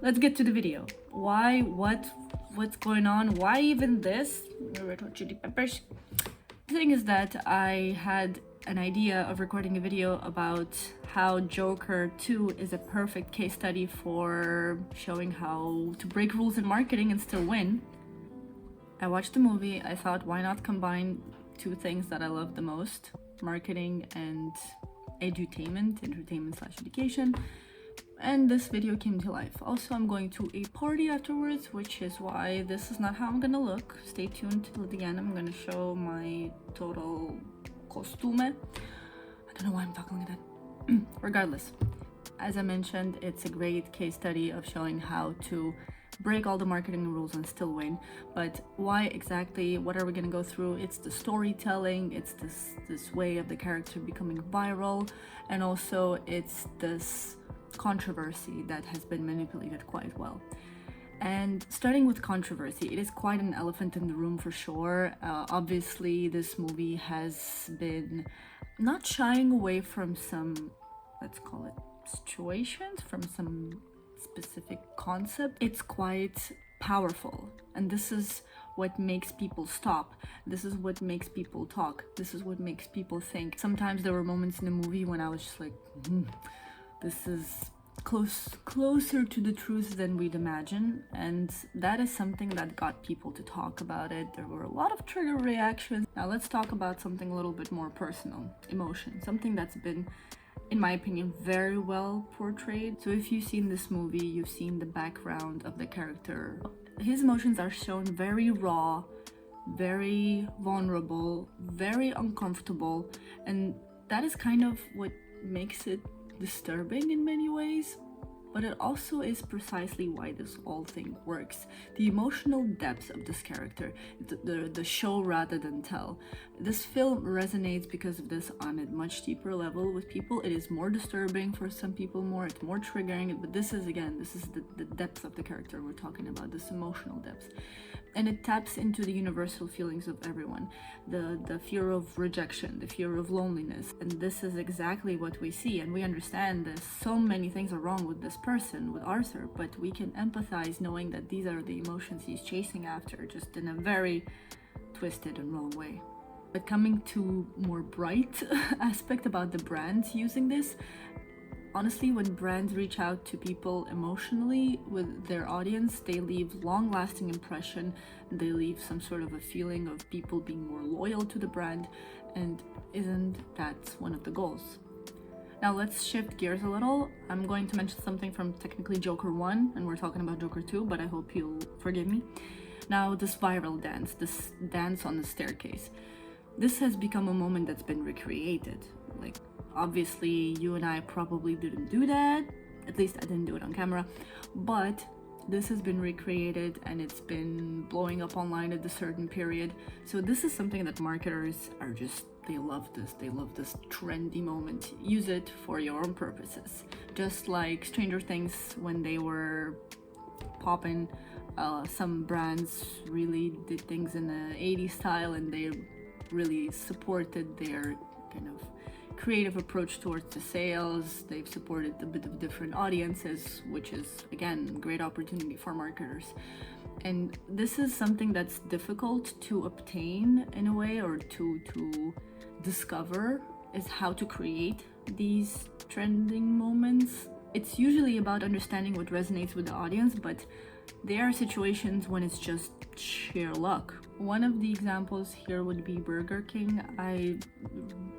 let's get to the video. Why? What's going on? Why even this? Red Hot Chili Peppers. The thing is that I had an idea of recording a video about how Joker 2 is a perfect case study for showing how to break rules in marketing and still win. I watched the movie. I thought, why not combine two things that I love the most, marketing and entertainment/education, and this video came to life. Also, I'm going to a party afterwards, which is why this is not how I'm gonna look. Stay tuned till the end. I'm gonna show my total costume. I don't know why I'm talking like that. Regardless, as I mentioned, it's a great case study of showing how to break all the marketing rules and still win. But why exactly? What are we gonna go through? It's the storytelling, it's this way of the character becoming viral, and also it's this controversy that has been manipulated quite well. And starting with controversy, it is quite an elephant in the room for sure. Obviously, this movie has been not shying away from some, let's call it, situations, from some specific concept. It's quite powerful, and this is what makes people stop. This is what makes people talk. This is what makes people think. Sometimes there were moments in the movie when I was just like, this is closer to the truth than we'd imagine, and that is something that got people to talk about it. There were a lot of trigger reactions. Now let's talk about something a little bit more personal, emotion, something that's been, in my opinion, very well portrayed. So if you've seen this movie, you've seen the background of the character. His emotions are shown very raw, very vulnerable, very uncomfortable, and that is kind of what makes it disturbing in many ways. But it also is precisely why this whole thing works. The emotional depth of this character, the show rather than tell. This film resonates because of this on a much deeper level with people. It is more disturbing for some people, it's more triggering, but this is the depth of the character we're talking about, this emotional depth. And it taps into the universal feelings of everyone, the fear of rejection, the fear of loneliness. And this is exactly what we see, and we understand that so many things are wrong with this person, with Arthur, but we can empathize knowing that these are the emotions he's chasing after, just in a very twisted and wrong way. But coming to more bright aspect about the brands using this, honestly, when brands reach out to people emotionally with their audience, they leave long-lasting impression. They leave some sort of a feeling of people being more loyal to the brand, and isn't that one of the goals? Now let's shift gears a little. I'm going to mention something from technically Joker 1, and we're talking about Joker 2, but I hope you'll forgive me. Now, this viral dance, this dance on the staircase, this has become a moment that's been recreated. Like, obviously, you and I probably didn't do that. At least I didn't do it on camera. But this has been recreated and it's been blowing up online at a certain period. So this is something that marketers are just, they love this. They love this trendy moment. Use it for your own purposes. Just like Stranger Things, when they were popping, some brands really did things in the 80s style, and they really supported their kind of creative approach towards the sales. They've supported a bit of different audiences, which is, again, a great opportunity for marketers. And this is something that's difficult to obtain in a way, or to discover, is how to create these trending moments. It's usually about understanding what resonates with the audience, but there are situations when it's just sheer luck. One of the examples here would be Burger King. I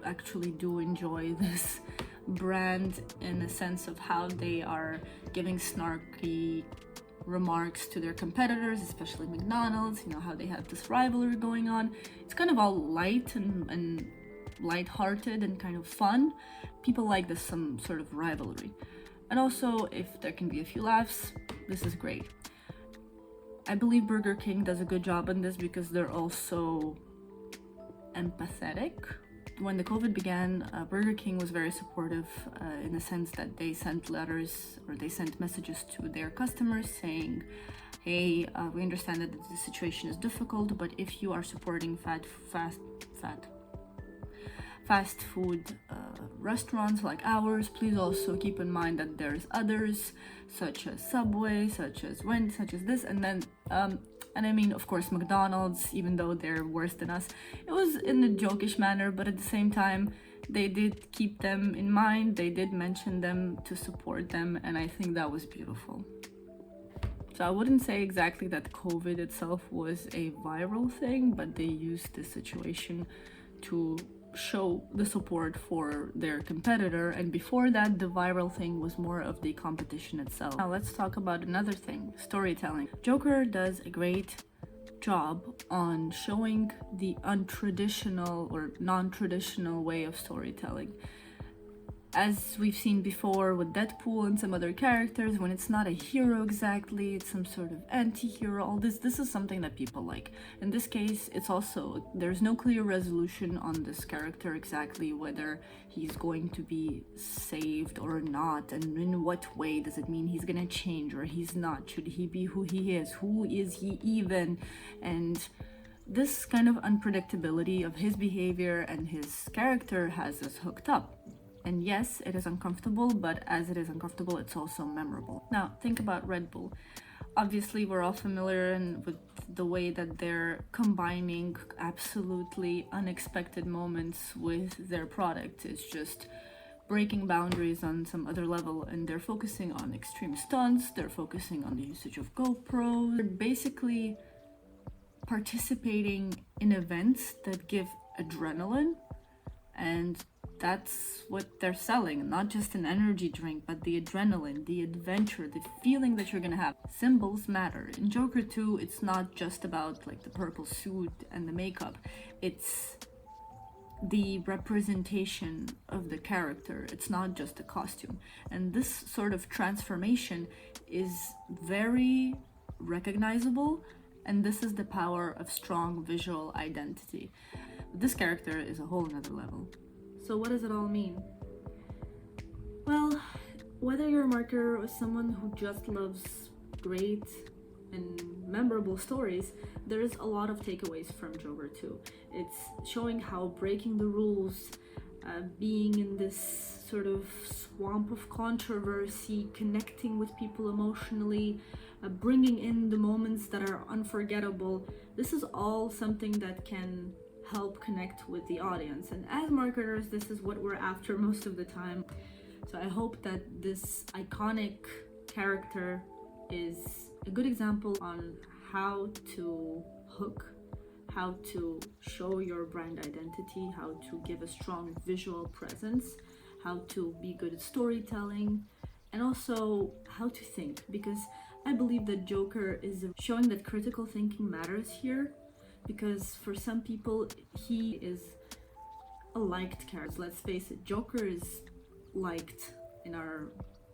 actually do enjoy this brand in the sense of how they are giving snarky remarks to their competitors, especially McDonald's, you know, how they have this rivalry going on. It's kind of all light and light-hearted and kind of fun. People like this, some sort of rivalry. And also, if there can be a few laughs, this is great. I believe Burger King does a good job on this because they're also empathetic. When the COVID began, Burger King was very supportive in the sense that they sent letters, or they sent messages to their customers saying, hey, we understand that the situation is difficult, but if you are supporting fast food restaurants like ours. Please also keep in mind that there's others, such as Subway, such as Wendy's, such as this, and then and I mean, of course, McDonald's, even though they're worse than us. It was in a jokish manner, but at the same time, they did keep them in mind. They did mention them to support them, and I think that was beautiful. So I wouldn't say exactly that COVID itself was a viral thing, but they used this situation to show the support for their competitor, and before that the viral thing was more of the competition itself. Now let's talk about another thing, storytelling. Joker does a great job on showing the untraditional or non-traditional way of storytelling. As we've seen before with Deadpool and some other characters, when it's not a hero exactly, it's some sort of anti-hero, all this is something that people like. In this case, it's also, there's no clear resolution on this character exactly, whether he's going to be saved or not, and in what way does it mean he's gonna change or he's not. Should he be who he is? Who is he even? And this kind of unpredictability of his behavior and his character has us hooked up. And yes, it is uncomfortable, but as it is uncomfortable, it's also memorable. Now, think about Red Bull. Obviously, we're all familiar with the way that they're combining absolutely unexpected moments with their product. It's just breaking boundaries on some other level, and they're focusing on extreme stunts, they're focusing on the usage of GoPro. They're basically participating in events that give adrenaline, and that's what they're selling, not just an energy drink, but the adrenaline, the adventure, the feeling that you're gonna have. Symbols matter. In Joker 2, it's not just about like the purple suit and the makeup, it's the representation of the character. It's not just a costume. And this sort of transformation is very recognizable, and this is the power of strong visual identity. This character is a whole another level. So what does it all mean? Well, whether you're a marketer or someone who just loves great and memorable stories, there's a lot of takeaways from Joker 2. It's showing how breaking the rules, being in this sort of swamp of controversy, connecting with people emotionally, bringing in the moments that are unforgettable, this is all something that can help connect with the audience. And as marketers, this is what we're after most of the time. So I hope that this iconic character is a good example on how to hook, how to show your brand identity, how to give a strong visual presence, how to be good at storytelling, and also how to think, because I believe that Joker is showing that critical thinking matters here. Because for some people, he is a liked character. Let's face it, Joker is liked in our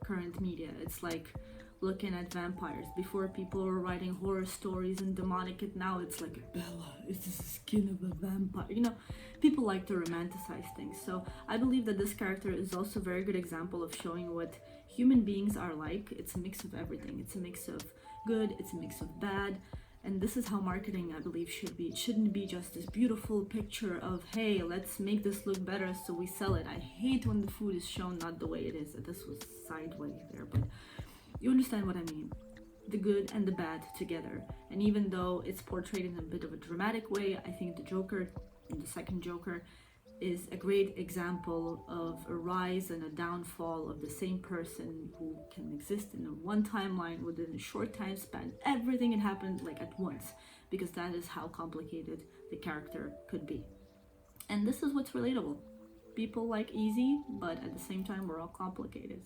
current media. It's like looking at vampires. Before, people were writing horror stories and demonic, and now it's like, Bella is the skin of a vampire. You know, people like to romanticize things. So I believe that this character is also a very good example of showing what human beings are like. It's a mix of everything. It's a mix of good, it's a mix of bad. And this is how marketing, I believe, should be. It shouldn't be just this beautiful picture of, hey, let's make this look better so we sell it. I hate when the food is shown not the way it is. This was sideways there, but you understand what I mean. The good and the bad together. And even though it's portrayed in a bit of a dramatic way, I think the Joker, the second Joker, is a great example of a rise and a downfall of the same person who can exist in a one timeline within a short time span. Everything had happened like at once, because that is how complicated the character could be. And this is what's relatable. People like easy, but at the same time we're all complicated.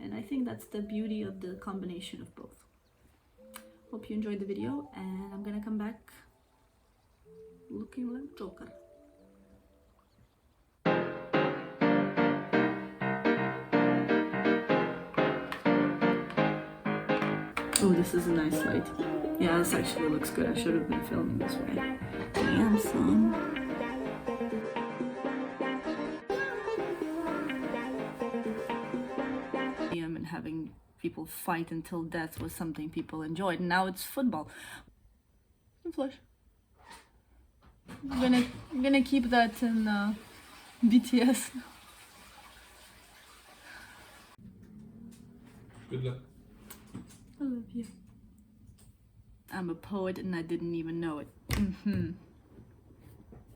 And I think that's the beauty of the combination of both. Hope you enjoyed the video, and I'm gonna come back looking like Joker. Oh, this is a nice light. Yeah, this actually looks good. I should have been filming this way. Damn, son. And having people fight until death was something people enjoyed. And now it's football. Flush. I'm gonna keep that in BTS. Good luck. I love you. I'm a poet and I didn't even know it.